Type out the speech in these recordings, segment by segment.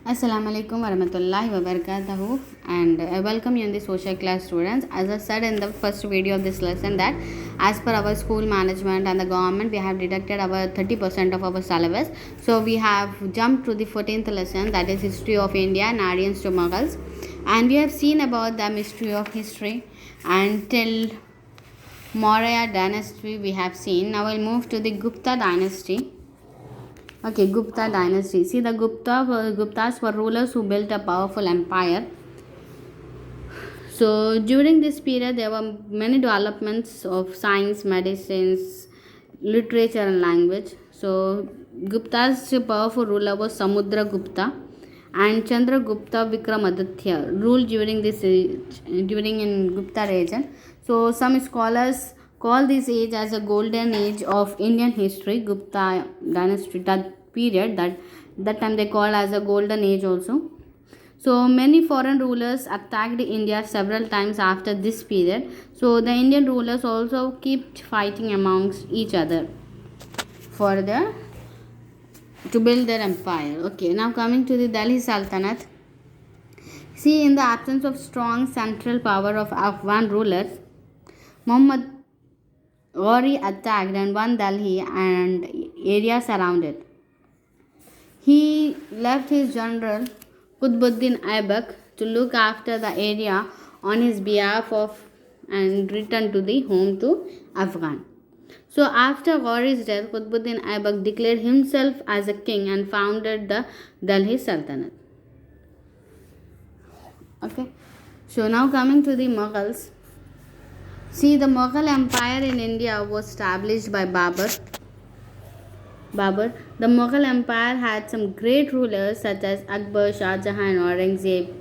Assalamu alaikum warahmatullahi wabarakatuh, and I welcome you in the social class, students. As I said in the first video of this lesson that as per our school management and the government, we have deducted our 30% of our syllabus. So we have jumped to the 14th lesson, that is history of India and Aryans to Mughals, and we have seen about the mystery of history until Maurya dynasty we have seen. Now we'll move to the Gupta dynasty. Okay, Gupta dynasty. See, the Guptas were rulers who built a powerful empire. So during this period, there were many developments of science, medicines, literature, and language. So Gupta's powerful ruler was Samudra Gupta, and Chandragupta Vikramaditya ruled during this age, during in Gupta region. So some scholars call this age as a golden age of Indian history. Gupta dynasty, that period, that time they call as a golden age also. So many foreign rulers attacked India several times after this period. So the Indian rulers also kept fighting amongst each other for to build their empire. Okay, now coming to the Delhi Sultanate. See, in the absence of strong central power of Afghan rulers, Muhammad Ghori attacked and won Delhi and areas around it. He left his general Qutbuddin Aibak to look after the area on his behalf and returned to the home to Afghan. So after Ghori's death, Qutbuddin Aibak declared himself as a king and founded the Delhi Sultanate. Okay. So now coming to the Mughals. See, the Mughal Empire in India was established by Babur. The Mughal Empire had some great rulers such as Akbar, Shah Jahan, Aurangzeb.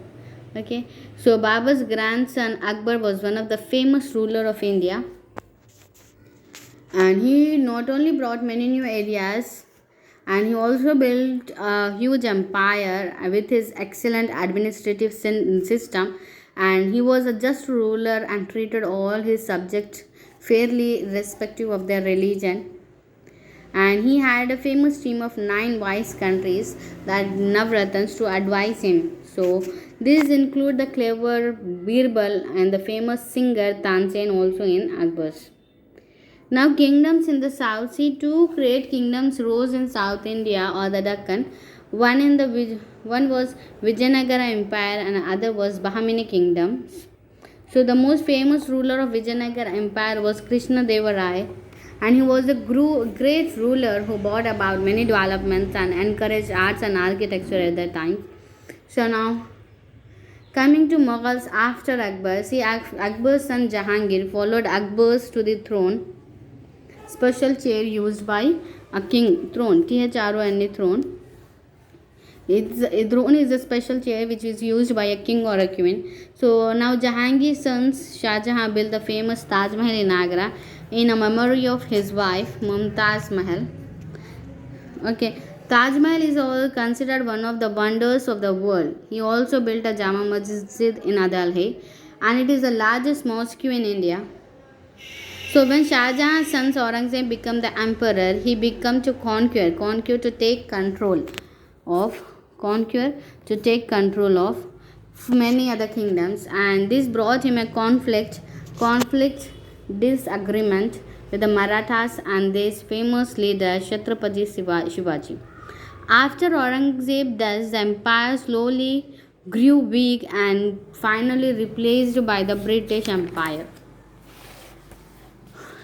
Okay, so Babur's grandson Akbar was one of the famous ruler of India, and he not only brought many new areas, and he also built a huge empire with his excellent administrative system, and he was a just ruler and treated all his subjects fairly irrespective of their religion. And he had a famous team of 9 wise countries, that Navratans, to advise him. So these include the clever Birbal and the famous singer Tansen, also in Akbar's. Now kingdoms in the south. See, 2 great kingdoms rose in South India or the Deccan. One was Vijayanagara Empire and the other was Bahmani Kingdom. So the most famous ruler of Vijayanagara Empire was Krishna Deva Rai, and he was a great ruler who brought about many developments and encouraged arts and architecture at that time. So now coming to Mughals after Akbar. See, Akbar's son Jahangir followed Akbar's to the throne. Special chair used by a king. Throne, THRONE, throne. A throne is a special chair which is used by a king or a queen. So now Jahangir's sons Shah Jahan built the famous Taj Mahal in Agra in a memory of his wife Mumtaz Mahal. Okay, Taj Mahal is all considered one of the wonders of the world. He also built a Jama Masjid in Delhi, and it is the largest mosque in India. So when Shah Jahan's son Aurangzeb became the emperor, he became to conquer to take control of many other kingdoms, and this brought him a disagreement with the Marathas and their famous leader Chhatrapati Shivaji. After Aurangzeb death, the empire slowly grew weak and finally replaced by the British Empire.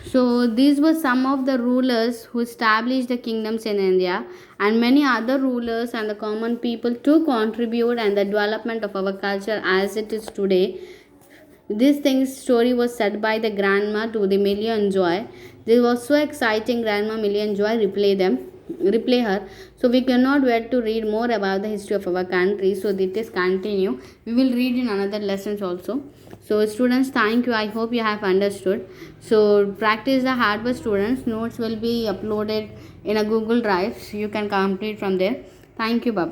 So these were some of the rulers who established the kingdoms in India, and many other rulers and the common people to contribute and the development of our culture as it is today. This story was said by the grandma to the Million Joy. This was so exciting. Grandma Million Joy replay her. So we cannot wait to read more about the history of our country. So this is continue. We will read in another lessons also. So students, thank you. I hope you have understood. So practice the hard work, students. Notes will be uploaded in a Google Drive. So you can complete from there. Thank you. Bye bye.